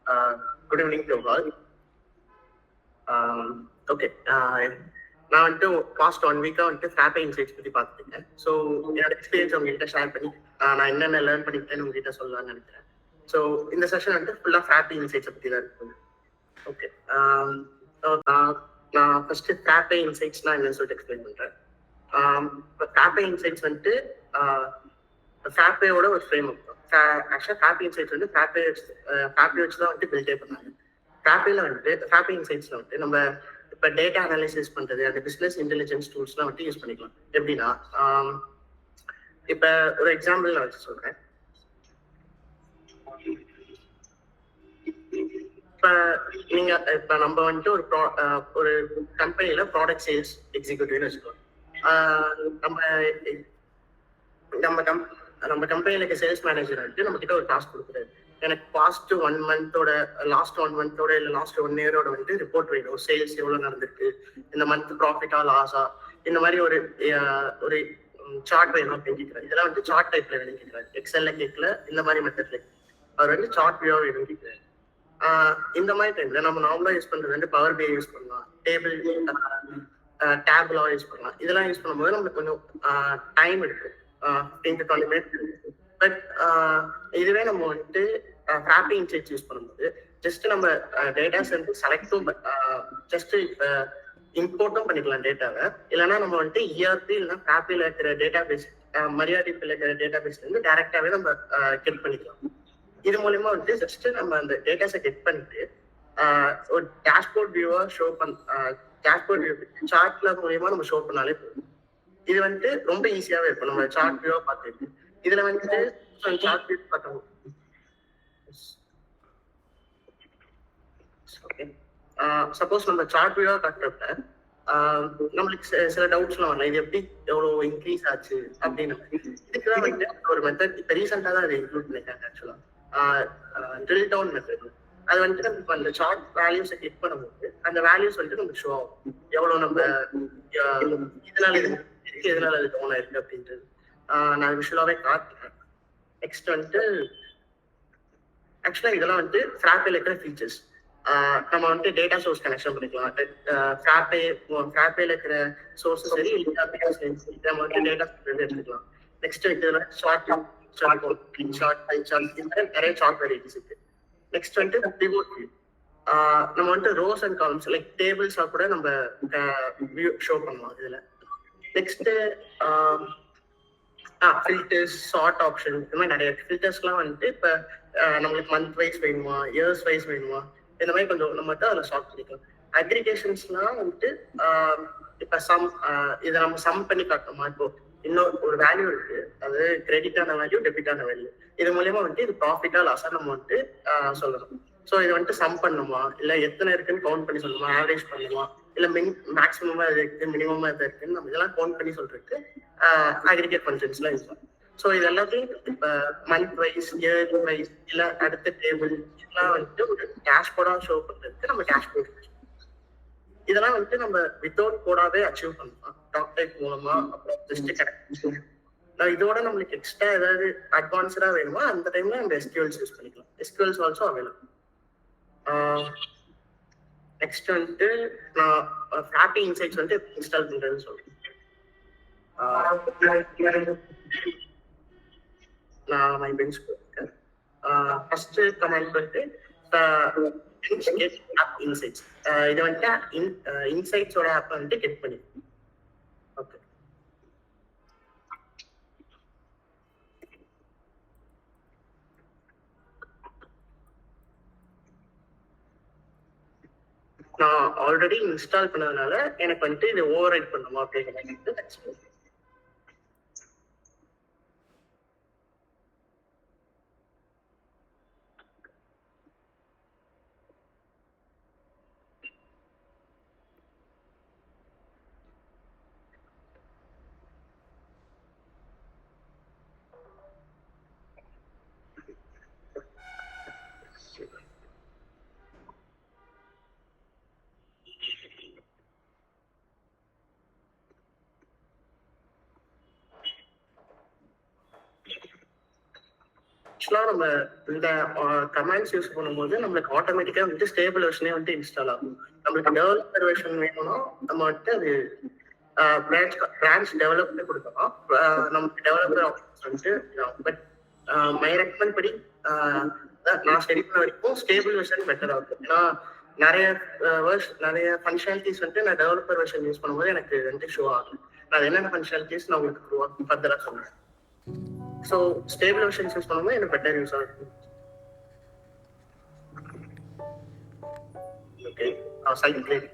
Good evening to all. Okay, நான் வந்துட்டு past 1 வீக்காக வந்துட்டு ஃபிராப்பே இன்சைட்ஸ் பற்றி பார்த்துருக்கேன். ஸோ என்னோட எக்ஸ்பீரியன்ஸ் உங்ககிட்ட ஷேர் பண்ணி நான் என்னென்ன லேர்ன் பண்ணிக்கிட்டேன்னு உங்ககிட்ட சொல்லலாம்னு நினைக்கிறேன். ஸோ இந்த செஷன் வந்துட்டு ஃபுல்லாக ஃபிராப்பே இன்சைட்ஸை பற்றி தான் இருக்குது. ஓகே, நான் ஃபர்ஸ்ட் ஃபிராப்பே இன்சைட்ஸ்னா என்னன்னு சொல்லிட்டு எக்ஸ்பிளைன் பண்ணுறேன். இப்போ ஃபிராப்பே இன்சைட்ஸ் வந்துட்டு ஃபிராப்பேயோட ஒரு ஃப்ரேம் ஒர்க். ஆக்சுவலாக ஃபிராப்பே இன்சைட்ஸ் வந்து ஃபிராப்பே வச்சு தான் வந்துட்டு பில்டே பண்ணாங்க. ஃபிராப்பேல வந்துட்டு ஃபிராப்பே இன்சைட்ஸ்ல வந்துட்டு நம்ம இப்போ டேட்டா அனாலிசிஸ் பண்றது, அந்த பிசினஸ் இன்டெலிஜென்ஸ் டூல்ஸ்லாம் வந்துட்டு யூஸ் பண்ணிக்கலாம். எப்படின்னா, இப்போ ஒரு எக்ஸாம்பிள் நான் வச்சு சொல்றேன். இப்போ நம்ம வந்துட்டு ஒரு கம்பெனியில ப்ராடக்ட் சேல்ஸ் எக்ஸிக்யூட்டிவ்னு வச்சுக்கலாம். நம்ம கம்பெனில சேல்ஸ் மேனேஜர் வந்துட்டு நம்ம கிட்ட ஒரு டாஸ்க் கொடுக்குறாரு. எனக்கு பாஸ்ட் 1 மந்தோட லாஸ்ட் 1 மந்தோட இல்லை லாஸ்ட் 1 இயரோட வந்துட்டு ரிப்போர்ட் வேணும். சேல்ஸ் எவ்வளோ நடந்திருக்கு, இந்த மந்த் ப்ராஃபிட்டா லாஸா, இந்த மாதிரி ஒரு சார்ட் வேணும் அப்படின்னு கேட்குறாரு. இதெல்லாம் வந்து சார்ட் டைப்ல வேணும் கேட்குறாரு. எக்ஸல்ல கேட்கல, இந்த மாதிரி மெத்தட்ல அவர் வந்து சார்ட் வியூவா வேணும் கேட்குறாரு. இந்த மாதிரி டைம்ல நம்ம நார்மலா யூஸ் பண்றது வந்து பவர் பி யூஸ் பண்ணலாம், டேபிள் டேப்லாம் யூஸ் பண்ணலாம். இதெல்லாம் யூஸ் பண்ணும்போது நம்மளுக்கு கொஞ்சம் டைம் எடுக்கும், 15 to 20 minutes. பட் இதுவே நம்ம வந்துட்டு ஃபிராப்பே இன்சைட்ஸ் யூஸ் பண்ணும்போது ஜஸ்ட் நம்ம டேட்டாஸ் வந்து செலக்டும் ஜஸ்ட் இப்போ இம்போர்ட்டும் பண்ணிக்கலாம் டேட்டாவை. இல்லைன்னா நம்ம வந்துட்டு இஆர்பி இல்லைன்னா ஃபிராப்பேல இருக்கிற டேட்டா பேஸ், மரியாதைப்பில் இருக்கிற டேட்டா பேஸ்ல இருந்து டைரக்டாவே நம்ம கெட் பண்ணிக்கலாம். இது மூலயமா வந்துட்டு ஜஸ்ட் நம்ம அந்த டேட்டாஸை கெட் பண்ணிட்டு ஒரு டேஷ்போர்ட் வியூவா டேஷ்போர்ட் வியூ சார்ட்ல மூலியமா நம்ம ஷோ பண்ணாலே போதும். இது வந்துட்டு ரொம்ப ஈஸியாவே இருக்கும் நம்ம சார்ட் வியூவா பார்த்துட்டு. இதுல வந்துட்டு சார்ட் வியூ பார்த்தோம். சப்போஸ் நம்ம சார்ட் வியூவா காட்டுறப்ப நம்மளுக்கு சில டவுட்ஸ்லாம் வரலாம். இது எப்படி எவ்வளவு இன்க்ரீஸ் ஆச்சு அப்படின்னு. இதுக்குதான் வந்துட்டு ஒரு மெத்தட் இப்ப ரீசெண்டா தான் அதை இன்க்ளூட் பண்ணிருக்காங்க. ஆக்சுவலா ட்ரில் டவுன் மெத்தட். அது வந்துட்டு நம்ம அந்த சார்ட் வேல்யூஸை கிளிக் பண்ணும்போது அந்த வேல்யூஸ் வந்துட்டு நமக்கு ஷோ ஆகும். எவ்வளவு நம்ம இதனால இருக்கு, எதனால அது டவுன் ஆயிருக்கு அப்படின்றது நான் விஷுவலாவே காட்டுறேன். நெக்ஸ்ட் வந்துட்டு ஆக்சுவலா இதெல்லாம் வந்துட்டு ஃபிராப்பேல இருக்கிற ஃபீச்சர்ஸ். நம்ம வந்துட்டு டேட்டா சோர்ஸ் கனெக்ஷன் பண்ணிக்கலாம். ஃபிராப்பேல இருக்கிற சோர்ஸ் சரி, நம்ம வந்து டேட்டா எடுத்துக்கலாம். நெக்ஸ்ட் இதுல ஷார்ட் நிறைய ஷார்ட் வெரைட்டிஸ் இருக்கு. நெக்ஸ்ட் வந்துட்டு பிவோட் வியூ. நம்ம வந்துட்டு ரோஸ் அண்ட் காலம்ஸ் லைக் டேபிள்ஸா கூட நம்ம வியூ ஷோ பண்ணலாம் இதுல. நெக்ஸ்ட் ஃபில்டர்ஸ், சார்ட் ஆப்ஷன், இந்த மாதிரி நிறைய ஃபில்டர்ஸ்லாம் வந்துட்டு இப்போ நம்மளுக்கு மந்த் வைஸ் வேணுமா, இயர்ஸ் வைஸ் வேணுமா, இந்த மாதிரி கொஞ்சம் நம்ம மட்டும் அதில் ஷார்ட் பண்ணிக்கலாம். அக்ரிகேஷன்ஸ்லாம் வந்துட்டு இப்போ இதை நம்ம சம் பண்ணி காட்டணுமா, இப்போ இன்னும் ஒரு வேல்யூ இருக்கு, அது கிரெடிட்டான வேல்யூ, டெபிட்டான வேல்யூ, இது மூலயமா வந்துட்டு இது ப்ராஃபிட்டா லாஸா நம்ம வந்துட்டு சொல்லணும். ஸோ இதை வந்துட்டு சம் பண்ணணுமா, இல்லை எத்தனை இருக்குன்னு கவுண்ட் பண்ணி சொல்லணுமா, ஆவரேஜ் பண்ணணுமா, இல்லை மேக்ஸிமமா இது இருக்கு, மினிமமா இது இருக்குன்னு நம்ம இதெல்லாம் கவுண்ட் பண்ணி சொல்றதுக்கு அக்ரிகேட் ஃபங்க்ஷன்ஸ்லாம் யூஸ் பண்ணுவோம். ஸோ இது எல்லாத்தையும் இப்போ மந்த் வைஸ், இயர் வைஸ், இல்லை அடுத்த டேபிள், இதெல்லாம் வந்துட்டு ஒரு டேஷ்போர்டா ஷோ பண்றதுக்கு நம்ம டேஷ்போர்ட். இதெல்லாம் வந்துட்டு நம்ம வித்தவுட் கோடாவே அச்சீவ் பண்ணலாம் டாக் டைப் மூலமா. அப்புறம் ஜஸ்ட் கரெக்ட் இதோட நம்மளுக்கு எக்ஸ்ட்ரா ஏதாவது அட்வான்ஸ்டா வேணுமா அந்த டைம்ல நம்ம எஸ்கியூஎல்ஸ் யூஸ் பண்ணிக்கலாம். எஸ்கியூஎல்ஸ் ஆல்சோ அவைலபிள். நெக்ஸ்ட் வந்துட்டு நான் ஃபிராப்பே இன்சைட்ஸ் வந்து இன்ஸ்டால் பண்றதுன்னு சொல்றேன். நான் மை பெஞ்ச் போயிருக்கேன். ஃபர்ஸ்ட் கமெண்ட் வந்துட்டு இன்சைட்ஸ். இதை வந்துட்டு இன்சைட்ஸோட ஆப் வந்துட்டு கெட் பண்ணி. ஓகே, நான் ஆல்ரெடி இன்ஸ்டால் பண்ணதுனால எனக்கு வந்துட்டு இது ஓவர் ரைட் பண்ணுமா அப்படின்னு ஆக்சுவலா நம்ம இந்த கமாண்ட்ஸ் யூஸ் பண்ணும்போது நம்மளுக்கு ஆட்டோமேட்டிக்கா வந்துட்டு ஸ்டேபிள் வெர்ஷனே வந்துட்டு இன்ஸ்டால் ஆகும். நம்மளுக்கு டெவலப்பர் வெர்ஷன் வேணும்னா நம்ம வந்துட்டு அது பிரான்ச் டெவலப்மெண்ட் கொடுக்கலாம். நமக்கு டெவலப்பர் ஆப்ஷன்ஸ் வந்துட்டு பட் மை ரெக்கமெண்ட் படி நான் ஸ்டடி பண்ண வரைக்கும் ஸ்டேபிள் வெர்ஷன் பெட்டரா இருக்கும். ஏன்னா நிறைய நிறைய ஃபங்க்ஷனாலிட்டிஸ் வந்துட்டு நான் டெவலப்பர் வெர்ஷன் யூஸ் பண்ணும்போது எனக்கு வந்துட்டு ஷோ ஆகும். நான் என்னென்ன ஃபங்க்ஷனாலிட்டிஸ் நான் உங்களுக்கு ஃபர்தரா சொல்றேன். ஸோ ஸ்டேபிள் வெர்ஷன்ஸ் யூஸ் பண்ணும்போது எனக்கு பெட்டர் யூஸ் ஆகும். Okay side click.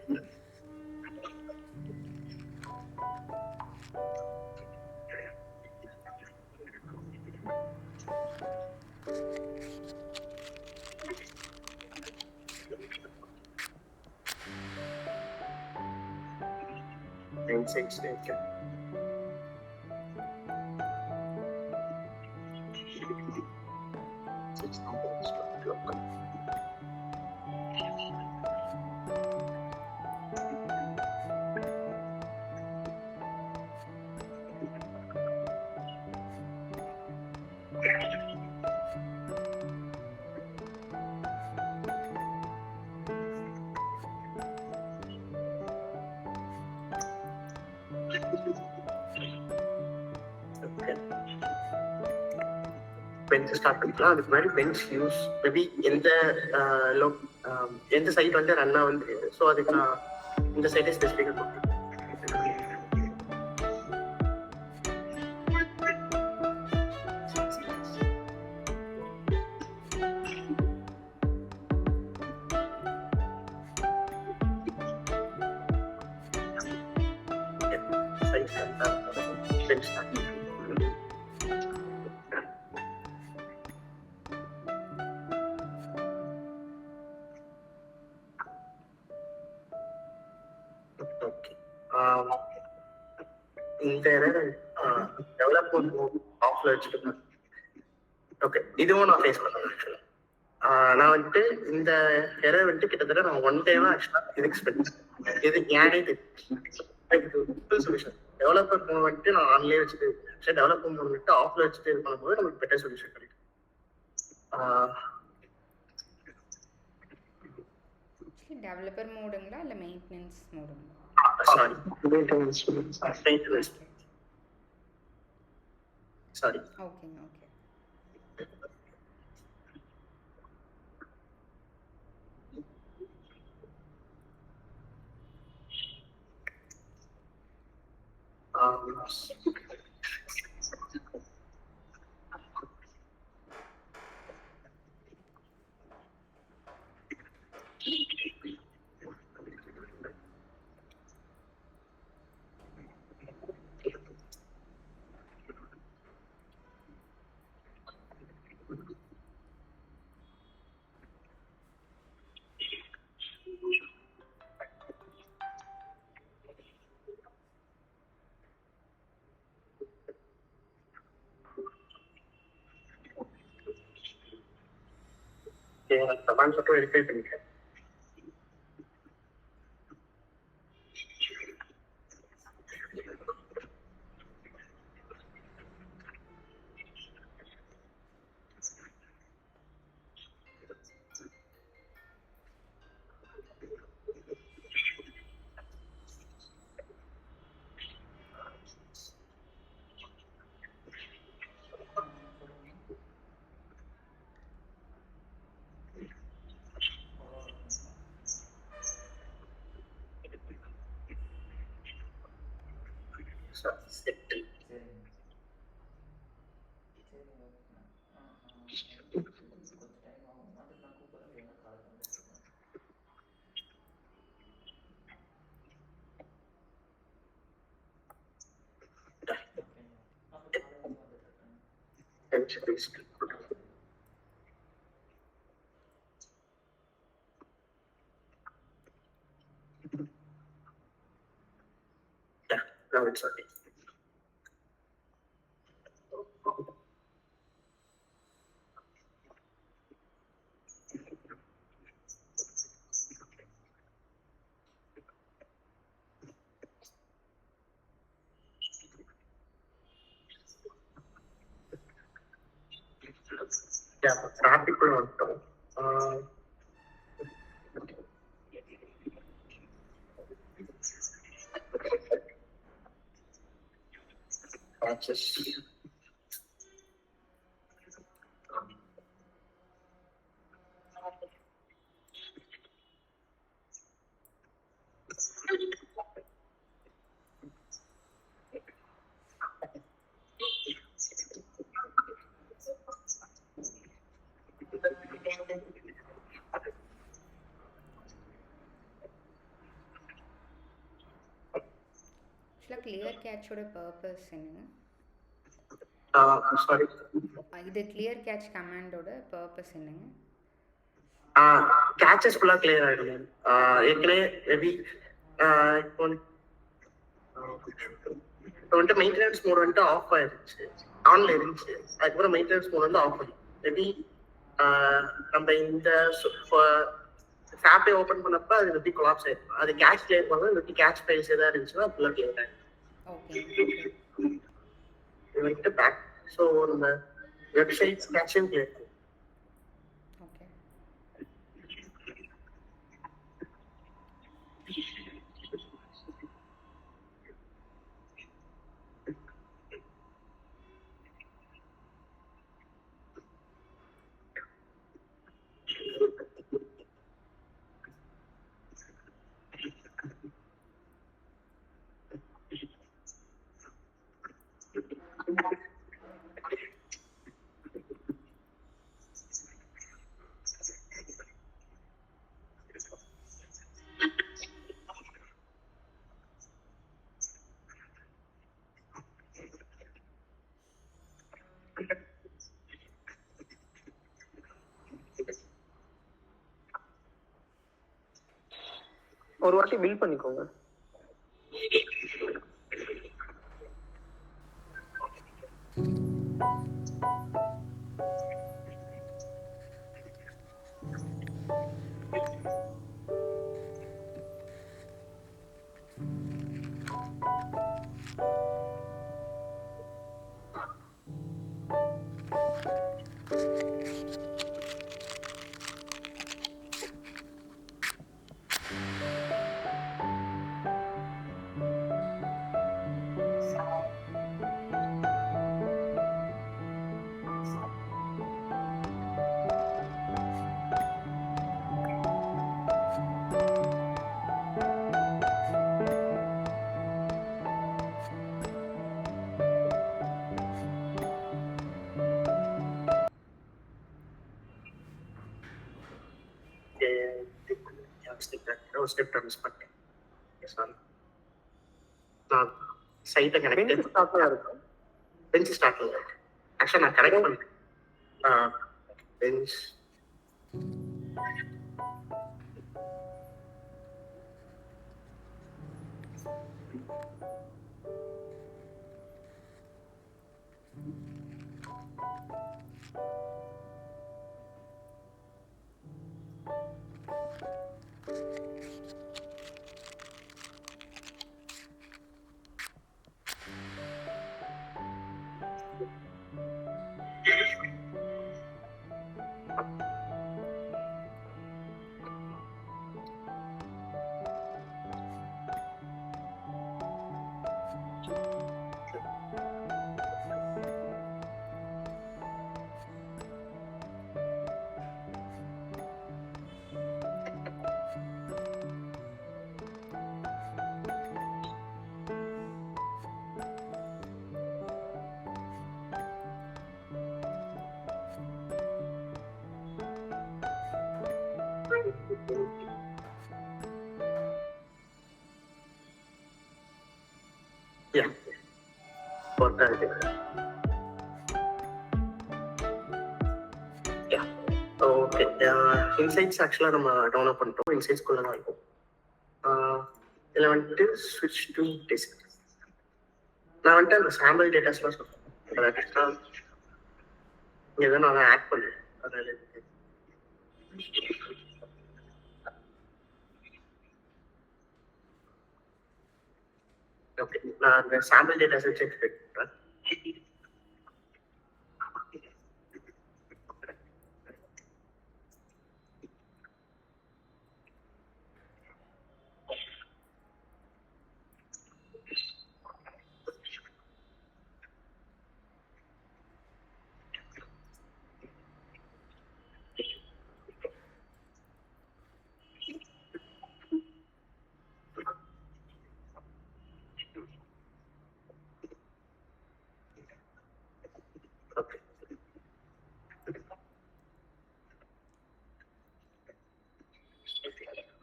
Okay. Bench start பண்ணிக்கலாம். அதுக்கு முன்னாடி பெஞ்ச் யூஸ் மேபி எந்த சைட் வந்து ரன் ஆகுது. ஸோ அதுக்கு நான் இந்த சைட்டை ஸ்பெசிஃபிக்காக கொடுத்துருக்கேன். பெஞ்ச் ஸ்டார்ட் இந்த டெவலப்மெண்ட் ஆஃப்ல வச்சுட்டு ஓகே இதுவும் நான் ஃபேஸ் பண்ணேன். ஆக்சுவலா நான் வந்துட்டு இந்த எரர் வந்துட்டு கிட்டத்தட்ட நான் ஒன் டேவா ஆக்சுவலா இது எக்ஸ்பெக்ட் இது ஏனே தெரியும் சொல்யூஷன். டெவலப்பர் ஃபோன் வந்துட்டு நான் ஆன்லேயே வச்சுட்டு சரி டெவலப்பர் ஃபோன் வந்துட்டு ஆஃப்ல வச்சுட்டு இது பண்ணும்போது நமக்கு பெட்டர் சொல்யூஷன் கிடைக்கும். டெவலப்பர் மோடுங்களா இல்ல மெயின்டெனன்ஸ் மோடுங்களா? Sorry maintenance sorry. ஓகேங்க ஓகே. கமாண்ட் மட்டும் வெரிஃபை பண்ணிக்கிறேன். Now it's okay. டிராபிக்குள்ள வந்துட்டோம். Patches. ஆக்சுவலாக கிளியர் கேட்சோட பர்பஸ் என்னங்க? சாரி, இது கிளியர் கேட்ச் கமாண்டோட பர்பஸ் என்னங்க? கேச்சஸ் ஃபுல்லா கிளியர் ஆயிடும். ஏற்கனவே மேபி இப்போ வந்துட்டு மெயின்டெனன்ஸ் மோட் வந்துட்டு ஆஃப் ஆயிருச்சு, ஆன்ல இருந்துச்சு. அதுக்கப்புறம் மெயின்டெனன்ஸ் மோட் வந்து ஆஃப் ஆகும். மேபி நம்ம இந்த ஆப்பை ஓப்பன் பண்ணப்ப அது எப்படி கொலாப்ஸ் ஆயிருக்கும். அது கேட்ச் கிளியர் பண்ணுவோம், எப்படி கேட்ச் ஃபைல்ஸ் ஏதாவது இருந்துச்சுன்னா ஃபுல்லாக கிளியர் ஆயிடும். ஓகே. இது வந்துட்டு பேக். ஸோ நம்ம வெப்சைட்ஸ் கேட்சும் கிளியர். ஓகே. ஒரு வாட்டி பில் பண்ணிக்கோங்க. ஸ்கிரிப்ட் மிஸ் பண்ணிட்டேன். சாரி, நான் சைட்டை கனெக்ட் பெஞ்ச் ஸ்டார்ட்ல இருக்கும். பெஞ்ச் ஸ்டார்ட்ல இருக்கு. ஆக்சுவலா நான் கனெக்ட் பண்ணேன். Bench okay. இன்சைட்ஸ் ஆக்சுவலாக நம்ம டவுன்லோட் பண்ணிட்டோம். இன்சைட்ஸ்குள்ளே தான் இருக்கும். இதில் வந்துட்டு ஸ்விட்ச் டு டிஸ்க். நான் வந்துட்டு அந்த சாம்பிள் டேட்டாஸ்லாம் சொல்கிறேன். இங்கே தான் நான் ஆட் பண்ணுறேன். அதனால ஓகே, நான் அந்த சாம்பிள் டேட்டாஸை செக் பண்ணுறேன்.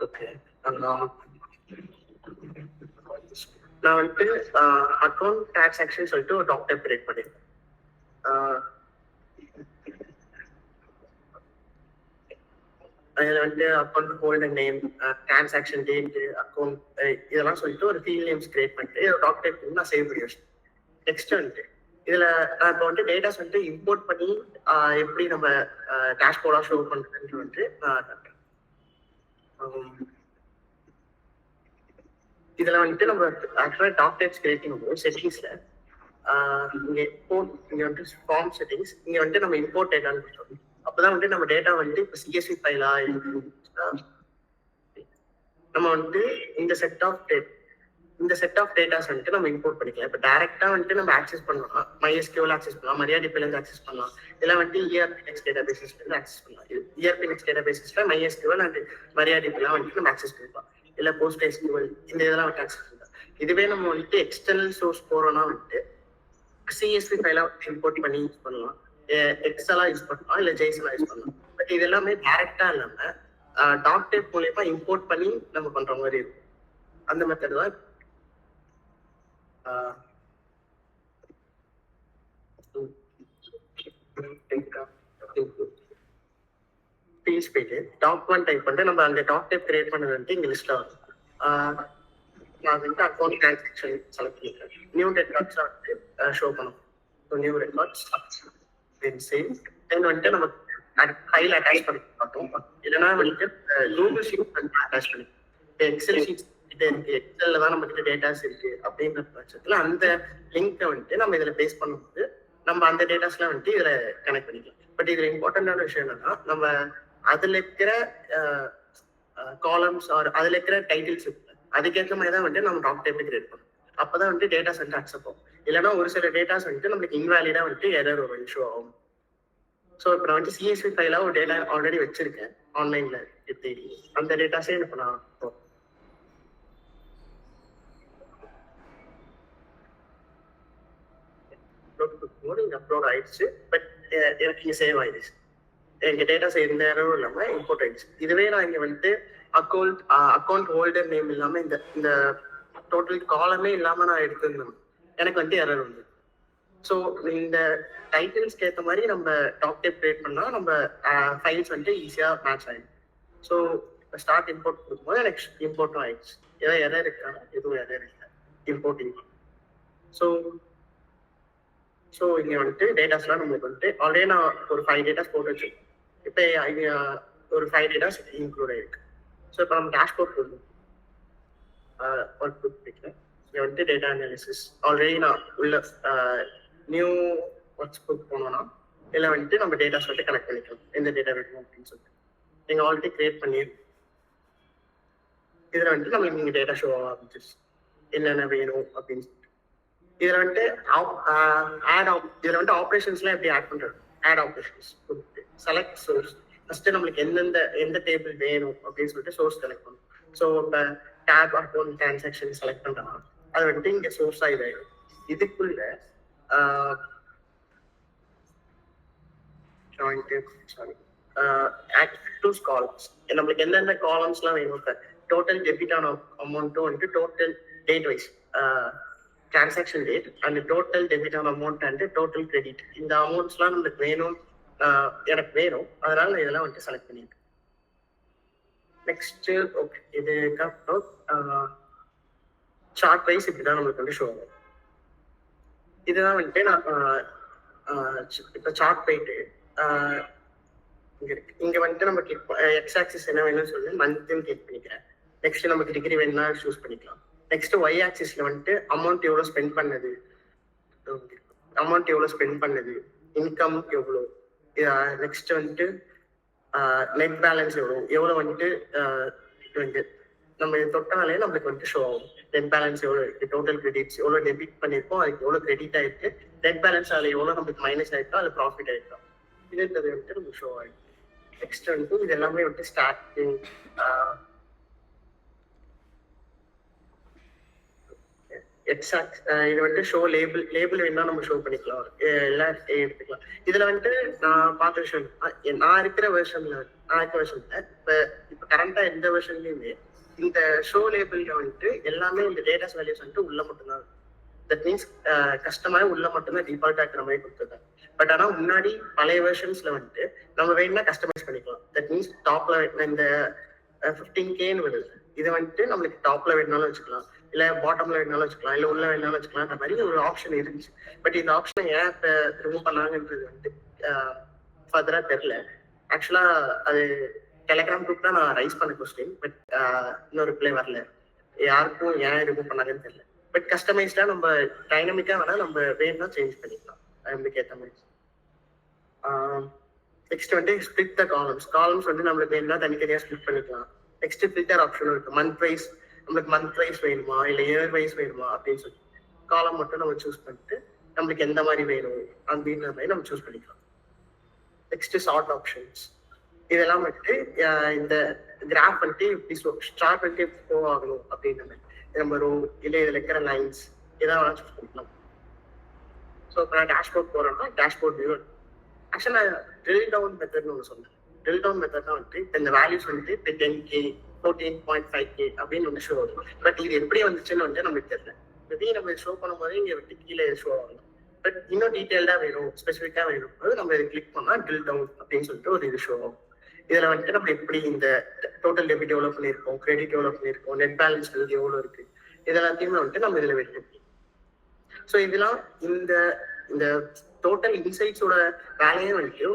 ஓகே. நான் வந்துட்டு அக்கௌண்ட் டிரான்சாக்ஷன் சொல்லிட்டு ஒரு டாக்டர் கிரியேட் பண்ணிருக்கேன். அதில் வந்து account holder name, transaction date, account இதெல்லாம் சொல்லிட்டு ஒரு ஃபீல்ட் நேம்ஸ் கிரியேட் பண்ணிட்டு ஒரு டாக்டர் நான் சேவ் பண்ணி வச்சேன். நெக்ஸ்ட் வந்துட்டு இதுல நான் இப்போ வந்து டேட்டாஸ் வந்து இம்போர்ட் பண்ணி எப்படி நம்ம டேஷ்போர்டா ஷோ பண்றதுன்னு வந்து நான் காட்டுறேன். இதுல வந்துட்டு நம்ம ஆக்சுவலா டாக்டர்ஸ் கிரியேட்டிங் போது செட்டிங்ஸ்ல இங்க இங்க வந்து ஃபார்ம் செட்டிங்ஸ் இங்க வந்துட்டு நம்ம இம்போர்ட் டேட்டான்னு கொடுத்தோம். அப்பதான் வந்து நம்ம டேட்டா வந்து இப்போ சிஎஸ்வி ஃபைலா நம்ம வந்து இந்த செட் ஆஃப் டேட்டாஸ் வந்துட்டு நம்ம இம்போர்ட் பண்ணிக்கலாம். இப்போ டைரக்டா வந்துட்டு நம்ம ஆக்சஸ் பண்ணலாம், MySQL ஆக்சஸ் பண்ணலாம், MariaDB இருந்து ஆக்சஸ் பண்ணலாம், இதெல்லாம் வந்து ERP-Next டேட்டாபேசஸ்ல இருந்து ஆக்சஸ் பண்ணலாம். ERP-Next டேட்டாபேசஸ்ல MySQL அண்ட் MariaDB எல்லாம் வந்துட்டு நம்ம ஆக்சஸ் பண்ணலாம். இல்ல PostgreSQL இந்த இதெல்லாம் வந்து ஆக்சஸ் பண்ணலாம். இதுவே நம்ம வந்துட்டு எக்ஸ்டர்னல் சோர்ஸ் போறோம்னா வந்துட்டு CSV ஃபைலா இம்போர்ட் பண்ணி யூஸ் பண்ணலாம், எக்ஸலா யூஸ் பண்ணலாம், இல்ல ஜேசனா யூஸ் பண்ணலாம். பட் இது எல்லாமே டைரக்டா இல்லாம டாக்டர் மூலமா இம்போர்ட் பண்ணி நம்ம பண்ற மாதிரி இருக்கும். அந்த மெத்தட் தான் ஃபீல்ட்ஸ் போயிட்டு டாக்குமெண்ட் டைப் பண்ணிட்டு நம்ம அந்த டாக்டர் கிரியேட் பண்ணது வந்து இங்க லிஸ்ட்ல வரும். நான் வந்து அக்கௌண்ட் டிரான்சாக்ஷன் செலக்ட் பண்ணிக்கிறேன். நியூ ரெக்கார்ட்ஸ் வந்து ஷோ பண்ணும். நியூ ரெக்கார்ட்ஸ் தென் வந்துட்டு நம்ம ஃபைல் அட்டாச் பண்ணி பார்த்தோம். இல்லைன்னா வந்துட்டு கூகுள் ஷீட் வந்து அட்டாச் பண்ணி எக்ஸல் ஷீட்ஸ் கிட்ட இருக்கு, எக்ஸல்ல தான் நம்ம கிட்ட டேட்டாஸ் இருக்கு அப்படின்ற பட்சத்துல அந்த லிங்கை வந்துட்டு நம்ம இதுல பேஸ் பண்ணும்போது நம்ம அந்த டேட்டாஸ்லாம் வந்துட்டு இதுல கனெக்ட் பண்ணிக்கலாம். பட் இதுல இம்பார்ட்டன்டான விஷயம் என்னன்னா நம்ம அதுல இருக்கிற காலம்ஸ் ஆர் அதுல இருக்கிற டைட்டில்ஸ் இருக்கு, அதுக்கேற்ற மாதிரி தான் வந்துட்டு நம்ம டாக் டைப் கிரியேட் பண்ணணும். அப்பதான் வந்துட்டு டேட்டாஸ் வந்து அக்செப்ட் ஆகும். இல்லைன்னா ஒரு சில டேட்டாஸ் வந்துட்டு நம்மளுக்கு இன்வாலிடா வந்துட்டு எரர் ஒரு இஷ்யூ ஆகும். ஸோ இப்போ நான் வந்து CSV ஃபைலா ஒரு டேட்டா ஆல்ரெடி வச்சிருக்கேன் ஆன்லைன்ல தேடி, அந்த டேட்டாஸே இப்போ நான் அப்லோட் ஆயிடுச்சு. பட் எனக்கு இங்க சேவ் ஆயிடுச்சு, எங்க டேட்டாஸ் எந்த நேரமும் இல்லாம இம்போர்ட் ஆயிடுச்சு. இதுவே நான் இங்க வந்துட்டு அக்கௌண்ட் ஹோல்டர் நேம் இல்லாம இந்த டோட்டல் காலமே இல்லாம நான் எடுத்திருந்தேன், எனக்கு வந்துட்டு எரர் வந்து. ஸோ இந்த டைட்டில்ஸ்க்கு ஏற்ற மாதிரி நம்ம டாக் டைப் கிரியேட் பண்ணா நம்ம ஃபைல்ஸ் வந்துட்டு ஈஸியா மேட்ச் ஆயிடும். ஸோ இப்போ ஸ்டார்ட் இம்போர்ட் கொடுக்கும்போது எனக்கு இம்போர்ட்டும் ஆயிடுச்சு. ஏதாவது எரர் இருக்கா? எதுவும் எரர் இல்லை, இம்போர்ட்டிங். ஸோ இங்க வந்துட்டு டேட்டாஸ்லாம் நம்மளுக்கு வந்துட்டு ஆல்ரெடி நான் ஒரு 5 டேட்டாஸ் போட்டு வச்சிருக்கேன். இப்போ ஒரு 5 டேட்டாஸ் இன்க்ளூட் ஆயிருக்கு. ஸோ இப்போ நம்ம டேஷ்போர்ட் கொடுக்கணும், ஒர்க் புக் பிடிக்கிறேன். இங்கே வந்துட்டு டேட்டா அனாலிசிஸ் ஆல்ரெடி நான் உள்ள நியூ ஒர்க்ஸ் புக் போனோம்னா இதில் வந்துட்டு நம்ம டேட்டாஸ் வந்துட்டு கனெக்ட் பண்ணிக்கலாம், எந்த டேட்டா வேணும் அப்படின்னு சொல்லிட்டு நீங்கள் ஆல்ரெடி கிரியேட் பண்ணிருக்கோம். இதில் வந்துட்டு நம்மளுக்கு நீங்கள் டேட்டா ஷோ ஆரம்பிச்சிருச்சு என்னென்ன வேணும் அப்படின்னு சொல்லிட்டு. இதில் வந்துட்டு இதில் வந்துட்டு ஆப்ரேஷன்ஸ்லாம் எப்படி ஆட் பண்ணுறது, ஆட் ஆப்ரேஷன்ஸ் கொடுத்து செலக்ட் சோர்ஸ் ஃபர்ஸ்ட் நம்மளுக்கு எந்த டேபிள் வேணும் அப்படின்னு சொல்லிட்டு சோர்ஸ் செலக்ட் பண்ணணும். ஸோ இப்போ டேப் அக்கௌண்ட் டிரான்சாக்ஷன் செலக்ட் பண்ணுறோம்னா அது வந்துட்டு இங்கே சோர்ஸாக இதாயிடும். இதுக்குள்ள ஆக்டிவ் காலம்ஸ் நம்மளுக்கு எந்தெந்த காலம்ஸ்லாம் வேணும், டோட்டல் டெபிட் ஆன அமௌண்ட்டும் வந்துட்டு total date wise transaction date and total debit ஆன அமௌண்ட் அண்ட் டோட்டல் கிரெடிட், இந்த அமௌண்ட்ஸ்லாம் நம்மளுக்கு வேணும், எனக்கு வேணும், அதனால நான் இதெல்லாம் வந்துட்டு செலக்ட் பண்ணியிருக்கேன். நெக்ஸ்ட் ஓகே, இதுக்கப்புறம் சார்ட் வைஸ் இப்படிதான் நம்மளுக்கு வந்து ஷோ ஆகும். இதுதான் வந்துட்டு நான் இப்போ சார்ட் போயிட்டு இங்க வந்துட்டு நம்ம எக்ஸ் ஆக்சிஸ் என்ன வேணும்னு சொல்லி மந்த்னு கிளிக் பண்ணிக்கிறேன். நெக்ஸ்ட் நமக்கு டிகிரி வேணும்னா சூஸ் பண்ணிக்கலாம். நெக்ஸ்ட் ஒய் ஆக்சிஸ்ல வந்துட்டு அமௌண்ட் எவ்வளவு ஸ்பெண்ட் பண்ணது, இன்கம் எவ்வளோ, நெக்ஸ்ட் வந்துட்டு நெட் பேலன்ஸ் எவ்வளவு வந்துட்டு நம்ம தொட்டாலே நம்மளுக்கு வந்துட்டு ஷோ ஆகும். நெட் பேலன்ஸ் எவ்வளவு இருக்கு, டோட்டல் கிரெடிட்ஸ் எவ்வளவு டெபிட் பண்ணிருக்கோம், அதுக்கு எவ்வளவு கிரெடிட் ஆயிருக்கு, நெட் பேலன்ஸ் அதுல எவ்வளவு நம்மளுக்கு மைனஸ் ஆயிருக்கோ அது ப்ராஃபிட் ஆயிருக்கோம், இது வந்துட்டு நமக்கு ஷோ ஆயிருக்கு. நெக்ஸ்ட் வந்துட்டு இது எல்லாமே வந்துட்டு ஸ்டார்டிங் எக்ஸாக்ட் இது வந்துட்டு ஷோ லேபிள் வேணா நம்ம ஷோ பண்ணிக்கலாம், எல்லாம் எடுத்துக்கலாம். இதுல வந்துட்டு நான் பார்த்த விஷயம் நான் இருக்கிற வெர்ஷன்ல இப்ப கரண்டா எந்த வெர்ஷன்லயுமே இந்த ஷோ லேபிள்ல வந்துட்டு எல்லாமே இந்த டேட்டாஸ் வேல்யூஸ் வந்துட்டு உள்ள மட்டும்தான். தட் மீன்ஸ் கஸ்டமர் உள்ள மட்டும்தான் டிஃபால்ட் ஆக்குற மாதிரி கொடுத்துருக்காங்க. பட் ஆனா முன்னாடி பழைய வெர்ஷன்ஸ்ல வந்துட்டு நம்ம வேணும்னா கஸ்டமைஸ் பண்ணிக்கலாம். தட் மீன்ஸ் டாப்ல இந்த 15Kன்னு வருது, இது வந்துட்டு நம்மளுக்கு டாப்ல வேணும்னாலும் வச்சுக்கலாம், இல்ல பாட்டம்ல வேணும்னாலும் வச்சுக்கலாம், இல்ல உள்ள வேணும்னாலும் வச்சுக்கலாம். அந்த மாதிரி ஒரு ஆப்ஷன் இருந்துச்சு. பட் இந்த ஆப்ஷனை ஏன் இப்ப ரிமூவ் பண்ணாங்கன்றது வந்துட்டு ஃபர்தரா தெரியல. ஆக்சுவலா அது டெலிகிராம் குரூப் தான் நான் ரைஸ் பண்ண கொஸ்டின். பட் இன்னும் ரிப்ளை வரல. யாருக்கும் ஏன் ரிமூவ் பண்ணாங்கன்னு தெரியல. பட் கஸ்டமைஸ்டா நம்ம டைனமிக்கா வேணா நம்ம வேணும்னா சேஞ்ச் பண்ணிக்கலாம் நம்மளுக்கு ஏற்ற மாதிரி. நெக்ஸ்ட் வந்து ஸ்பிளிட் த காலம்ஸ் வந்து நம்மளுக்கு வேணும்னா தனித்தனியா ஸ்பிளிட் பண்ணிக்கலாம். நெக்ஸ்ட் ஃபில்டர் ஆப்ஷன் இருக்கு. மந்த் வைஸ் நம்மளுக்கு மந்த் வைஸ் வேணுமா இல்ல இயர் வைஸ் வேணுமா அப்படின்னு சொல்லி காலம் மட்டும் நம்ம சூஸ் பண்ணிட்டு நம்மளுக்கு எந்த மாதிரி வேணும் அப்படின்ற மாதிரி நம்ம சூஸ் பண்ணிக்கலாம். நெக்ஸ்ட் சார்ட் ஆப்ஷன்ஸ், இதெல்லாம் வந்துட்டு இந்த கிராஃப் வந்துட்டு இப்படி ஸ்டார்ட் வந்துட்டு ஃப்ளோ ஆகணும் அப்படின்ற மாதிரி நம்ம ரோ இல்ல இதுல இருக்கிற லைன்ஸ் ஏதாவது வேணா சூஸ் பண்ணிக்கலாம். ஸோ இப்போ நான் டேஷ்போர்ட் போறேன்னா டேஷ்போர்ட் வியூ ஆக்சுவலா ட்ரில் டவுன் மெத்தட்னு ஒன்று சொன்னேன். ட்ரில் டவுன் மெத்தட் தான் வந்துட்டு இந்த வேல்யூஸ் வந்துட்டு இப்போ 10K 14.5K அப்படின்னு ஒன்று ஷோ ஆகும். பட் இது எப்படி வந்துச்சுன்னு வந்து நம்மளுக்கு தெரியல. இதையும் நம்ம ஷோ பண்ணும்போது இங்கே விட்டு கீழே ஷோ ஆகணும். பட் இன்னும் டீட்டெயில்டா வேணும், ஸ்பெசிஃபிக்கா வேணும், நம்ம இதை கிளிக் பண்ணா ட்ரில் டவுன் அப்படின்னு சொல்லிட்டு ஒரு இது ஷோ ஆகும். இதுல வந்துட்டு நம்ம எப்படி இந்த டோட்டல் டெபிட் எவ்வளவு பண்ணியிருக்கோம், கிரெடிட் எவ்வளவு பண்ணியிருக்கோம், நெட் பேலன்ஸ் எவ்வளவு இருக்கு, இதெல்லாத்தையுமே வந்துட்டு நம்ம இதுல வெளியிட்டு. ஸோ இதெல்லாம் இந்த இந்த டோட்டல் இன்சைட்ஸோட வேலையே வந்துட்டு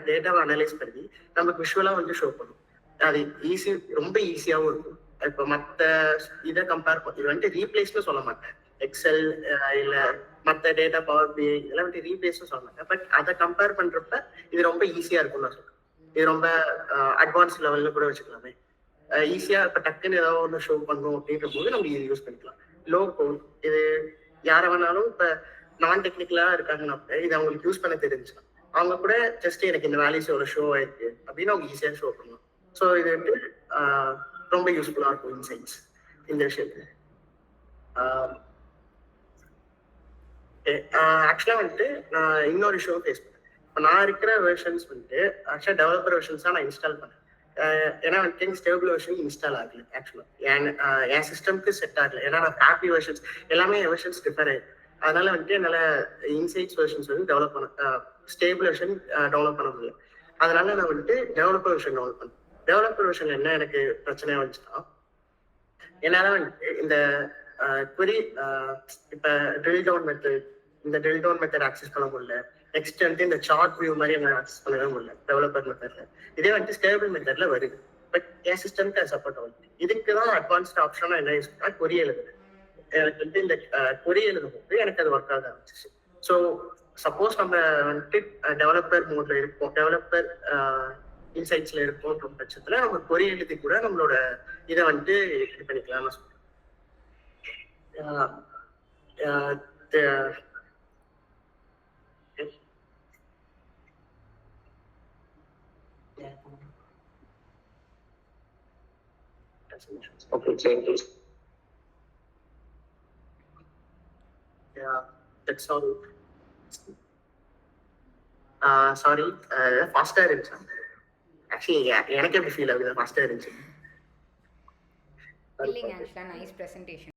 டேட்டாவை அனலைஸ் பண்ணி நமக்கு விஷுவலா வந்து ஷோ பண்ணும். அது ரொம்ப ஈஸியாகவும் இருக்கும். இப்போ மற்ற இதை கம்பேர் பண்ணி இது வந்துட்டு ரீப்ளேஸ்னு சொல்ல மாட்டேன். எக்ஸல் இல்ல மற்ற டேட்டா பவர் பி இதெல்லாம் வந்துட்டு ரீப்ளேஸ்னு சொல்ல மாட்டேன். பட் அதை கம்பேர் பண்றப்ப இது ரொம்ப ஈஸியா இருக்கும்னு நான் சொல்றேன். இது ரொம்ப அட்வான்ஸ் லெவல்ல கூட வச்சுக்கலாமே. ஈஸியா இப்ப டக்குன்னு ஏதாவது ஒன்று ஷோ பண்ணும் அப்படின்ற போது நம்ம இது யூஸ் பண்ணிக்கலாம். லோ கோட் இது யாரை வேணாலும் இப்ப நான் டெக்னிக்கலா இருக்காங்கன்னா இது அவங்களுக்கு யூஸ் பண்ண தெரிஞ்சுக்கலாம். அவங்க கூட ஜஸ்ட் எனக்கு இந்த வேல்யூஸ் ஒரு ஷோ ஆயிருக்கு அப்படின்னு அவங்க ஈஸியா ஷோ பண்ணலாம். ஸோ இது வந்து ரொம்ப யூஸ்ஃபுல்லா இருக்கும் இன்சைட்ஸ் இந்த விஷயத்துல. ஆக்சுவலா வந்துட்டு நான் இன்னொரு ஷோ ஃபேஸ் பண்ணேன். இப்போ நான் இருக்கிற வெர்ஷன்ஸ் வந்துட்டு ஆக்சுவலா டெவலப்பர் வெர்ஷன்ஸ் தான் நான் இன்ஸ்டால் பண்ணேன். ஏன்னா வந்துட்டு ஸ்டேபிள் வெர்ஷன் இன்ஸ்டால் ஆகல. ஆக்சுவலா என் சிஸ்டம்க்கு செட் ஆகல. ஏன்னா நான் ஹாப்பி வெர்ஷன்ஸ் எல்லாமே வெர்ஷன்ஸ் டிஃபர் ஆயிருக்கு. அதனால வந்துட்டு என்னால இன்சைட்ஸ் வெர்ஷன்ஸ் வந்து டெவலப் பண்ண ஸ்டேபிள் வெர்ஷன் டெவலப் பண்ண முடியல. அதனால நான் வந்துட்டு டெவலப்பர் வெர்ஷன் டெவலப் பண்ணேன். டெவலப்பர் வெர்ஷன் என்ன எனக்கு பிரச்சனையா வந்துச்சுன்னா என்னால வந்துட்டு இந்த query இப்ப ட்ரில் டவுன் மெத்தட் இந்த ட்ரில் டவுன் மெத்தட் ஆக்சஸ் பண்ண முடியல. நெக்ஸ்ட் வந்துட்டு இந்த சார்ட் வியூ மாதிரி என்ன ஆக்சஸ் பண்ணவே முடியல டெவலப்பர் மெத்தட்ல. இதே வந்துட்டு ஸ்டேபிள் மெத்தட்ல வருது. பட் என் சிஸ்டம்க்கு அது சப்போர்ட் ஆகுது. இதுக்குதான் அட்வான்ஸ்ட் ஆப்ஷனா என்ன யூஸ் பண்ணா கொரி எழுதுது. எனக்கு வந்து இந்த கொரி எழுதும் போது எனக்கு அது ஒர்க் ஆக ஆரம்பிச்சிச்சு. ஸோ சப்போஸ் நம்ம வந்துட்டு டெவலப்பர் மோட்ல இருக்கோம், டெவலப்பர் இன்சைட்ஸ்ல இருக்கோன்ற பட்சத்துல நம்ம கொரி எழுதி கூட நம்மளோட இதை வந்துட்டு இது பண்ணிக்கலாம்னு சொல்றேன். Okay, changes. Yeah, that's all. Sorry, ஃபாஸ்டா இருந்துச்சு. ஆக்சுவலி எனக்கு எப்படி ஃபீல் ஆகுது ஃபாஸ்டா இருந்துச்சு. இல்லைங்க, ஆக்சுவலாக நைஸ் ப்ரெசன்டேஷன்.